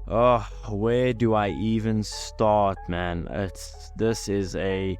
Where do I even start, man? This is a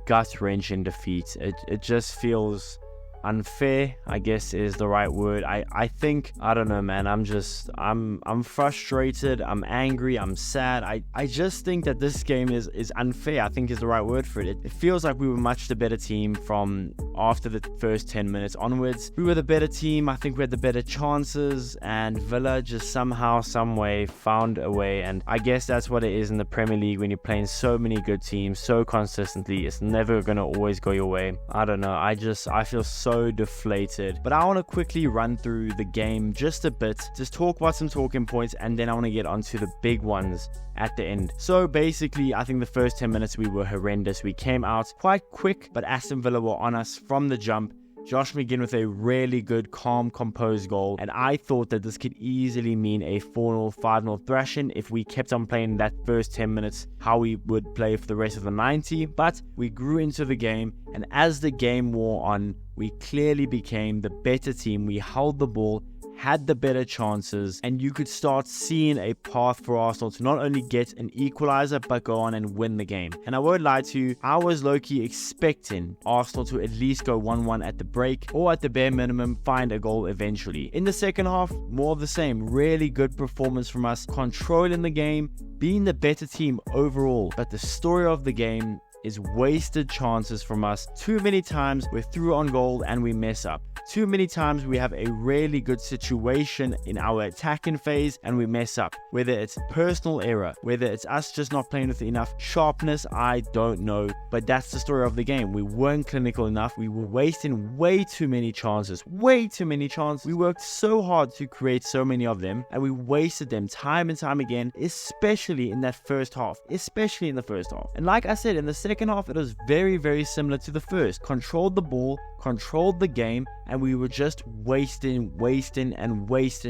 gut-wrenching defeat. It just feels unfair, I guess is the right word. I think, I don't know, man, I'm frustrated, I'm angry, I'm sad. I just think that this game is unfair, I think is the right word for it. It feels like we were much the better team from after the first 10 minutes onwards. We were the better team, I think we had the better chances, and Villa just somehow, some way found a way. And I guess that's what it is in the Premier League when you're playing so many good teams so consistently. It's never gonna always go your way. I don't know, I feel so deflated. But I want to quickly run through the game just a bit, just talk about some talking points, and then I want to get onto the big ones at the end. So basically, I think the first 10 minutes we were horrendous. We came out quite quick, but Aston Villa were on us from the jump. Josh McGinn with a really good, calm, composed goal. And I thought that this could easily mean a 4-0, 5-0 thrashing if we kept on playing that first 10 minutes how we would play for the rest of the 90. But we grew into the game, and as the game wore on, we clearly became the better team. We held the ball, had the better chances, and you could start seeing a path for Arsenal to not only get an equalizer but go on and win the game. And I won't lie to you, I was low-key expecting Arsenal to at least go 1-1 at the break, or at the bare minimum find a goal eventually. In the second half, more of the same. Really good performance from us, controlling the game, being the better team overall. But the story of the game is wasted chances from us. Too many times we're through on goal and we mess up. Too many times we have a really good situation in our attacking phase and we mess up. Whether it's personal error, whether it's us just not playing with enough sharpness, I don't know. But that's the story of the game. We weren't clinical enough. We were wasting way too many chances. Way too many chances. We worked so hard to create so many of them, and we wasted them time and time again, especially in that first half. Especially in the first half. And like I said, in the second half, it was very, very similar to the first. Controlled the ball, controlled the game, and we were just wasting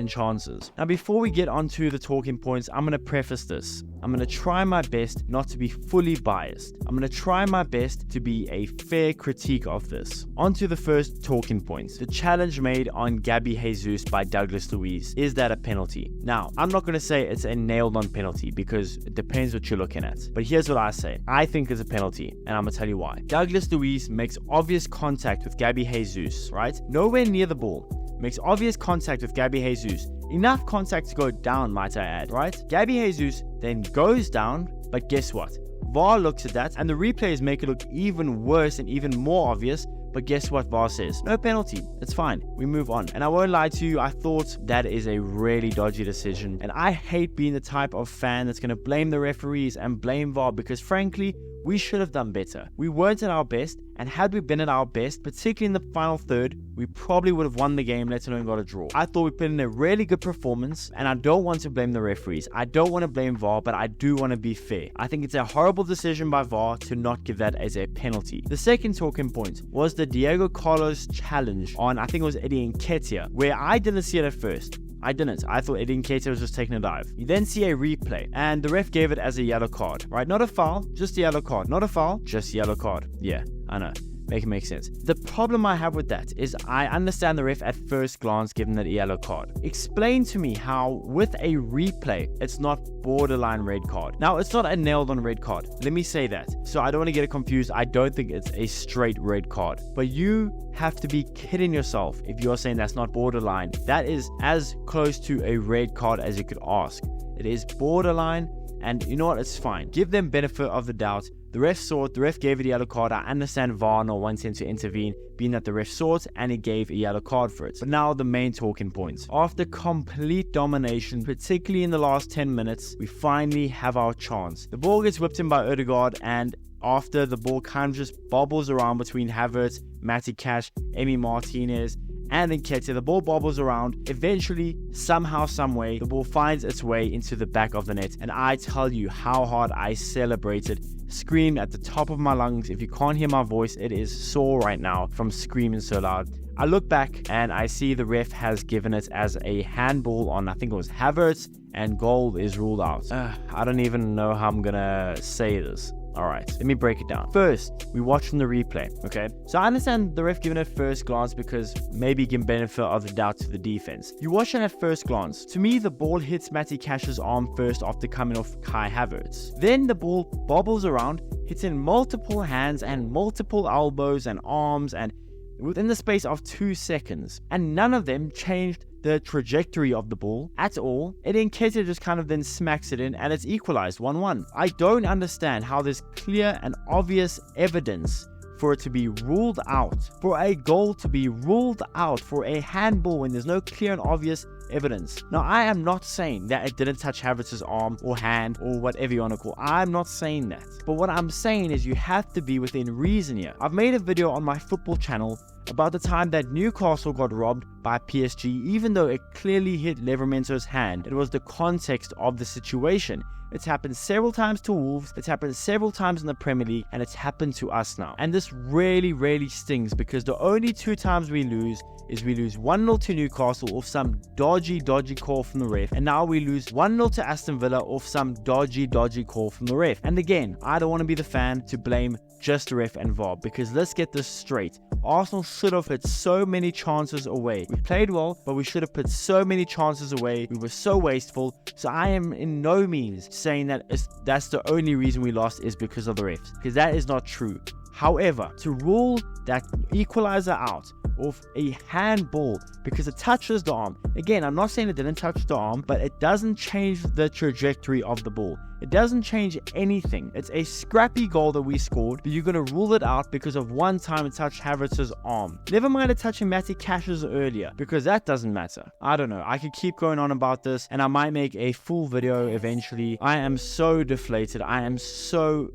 chances. Now, before we get onto the talking points, I'm going to preface this. I'm going to try my best not to be fully biased. I'm going to try my best to be a fair critique of this. Onto the first talking points. The challenge made on Gabby Jesus by Douglas Luiz. Is that a penalty? Now, I'm not going to say it's a nailed-on penalty because it depends what you're looking at. But here's what I say. I think it's a penalty, and I'm going to tell you why. Douglas Luiz makes obvious contact with Gabby Jesus, right? Nowhere near the ball. Makes obvious contact with Gabby Jesus. Enough contact to go down, might I add, right? Gabby Jesus then goes down, but guess what? VAR looks at that, and the replays make it look even worse and even more obvious. But guess what VAR says? No penalty. It's fine. We move on. And I won't lie to you, I thought that is a really dodgy decision. And I hate being the type of fan that's going to blame the referees and blame VAR because frankly, we should have done better. We weren't at our best, and had we been at our best, particularly in the final third, we probably would have won the game, let alone got a draw. I thought we put in a really good performance, and I don't want to blame the referees. I don't want to blame VAR, but I do want to be fair. I think it's a horrible decision by VAR to not give that as a penalty. The second talking point was the Diego Carlos challenge on, I think it was Eddie Nketiah, where I didn't see it at first. I didn't. I thought Eddie Nketiah was just taking a dive. You then see a replay, and the ref gave it as a yellow card, right? Not a foul, just a yellow card. Not a foul, just yellow card. Yeah, I know. Make it make sense. The problem I have with that is I understand the ref at first glance giving that a yellow card. Explain to me how with a replay it's not borderline red card. Now, it's not a nailed on red card. Let me say that. So I don't want to get it confused. I don't think it's a straight red card. But you have to be kidding yourself if you're saying that's not borderline. That is as close to a red card as you could ask. It is borderline, and you know what? It's fine. Give them benefit of the doubt. The ref saw it, the ref gave it a yellow card. I understand VAR not wanting to intervene, being that the ref saw it and he gave a yellow card for it. But now the main talking points. After complete domination, particularly in the last 10 minutes, we finally have our chance. The ball gets whipped in by Odegaard, and after the ball kind of just bobbles around between Havertz, Matty Cash, Emi Martinez, and Nketiah, the ball bobbles around. Eventually, somehow, someway, the ball finds its way into the back of the net. And I tell you how hard I celebrated, screamed at the top of my lungs. If you can't hear my voice, it is sore right now from screaming so loud. I look back and I see the ref has given it as a handball on, I think it was Havertz, and goal is ruled out. I don't even know how I'm gonna say this. Alright, let me break it down. First, we watch from the replay, okay? So I understand the ref giving it first glance because maybe giving benefit of the doubt to the defense. You watch it at first glance. To me, the ball hits Matty Cash's arm first after coming off Kai Havertz. Then the ball bobbles around, hits in multiple hands and multiple elbows and arms and within the space of 2 seconds. And none of them changed the trajectory of the ball at all. And Nketiah just kind of then smacks it in and it's equalized 1-1. I don't understand how there's clear and obvious evidence for it to be ruled out, for a goal to be ruled out, for a handball when there's no clear and obvious evidence. Now, I am not saying that it didn't touch Havertz's arm or hand or whatever you want to call it. I'm not saying that. But what I'm saying is you have to be within reason here. I've made a video on my football channel about the time that Newcastle got robbed by PSG, even though it clearly hit Livermento's hand. It was the context of the situation. It's happened several times to Wolves, it's happened several times in the Premier League, and it's happened to us now. And this really, really stings because the only 2 times we lose is we lose 1-0 to Newcastle off some dodgy call from the ref, and now we lose 1-0 to Aston Villa off some dodgy call from the ref. And again, I don't want to be the fan to blame just the ref and VAR, because let's get this straight. Arsenal should have put so many chances away. We played well, but we should have put so many chances away. We were so wasteful. So I am in no means saying that that's the only reason we lost is because of the refs, because that is not true. However, to rule that equalizer out of a handball because it touches the arm. Again, I'm not saying it didn't touch the arm, but it doesn't change the trajectory of the ball. It doesn't change anything. It's a scrappy goal that we scored, but you're going to rule it out because of one time it touched Havertz's arm. Never mind it touching Matty Cash's earlier, because that doesn't matter. I don't know. I could keep going on about this, and I might make a full video eventually. I am so deflated. I am so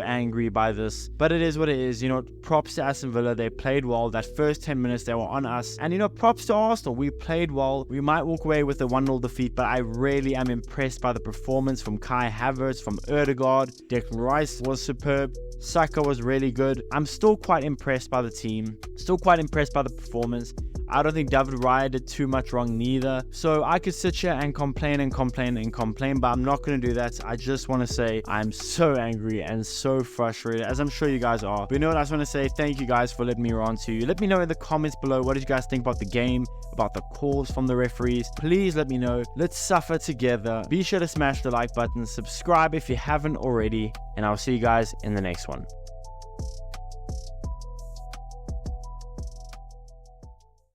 angry by this, but it is what it is. You know, props to Aston Villa. They played well. That first 10 minutes, they were on us. And, you know, props to Arsenal. We played well. We might walk away with a 1-0 defeat, but I really am impressed by the performance from Kai Havertz, from Odegaard. Declan Rice was superb. Saka was really good. I'm still quite impressed by the team. Still quite impressed by the performance. I don't think David Raya did too much wrong neither. So I could sit here and complain, but I'm not going to do that. I just want to say I'm so angry and so frustrated, as I'm sure you guys are. But you know what? I just want to say thank you guys for letting me rant to you. Let me know in the comments below, what did you guys think about the game, about the calls from the referees? Please let me know. Let's suffer together. Be sure to smash the like button, subscribe if you haven't already, and I'll see you guys in the next one.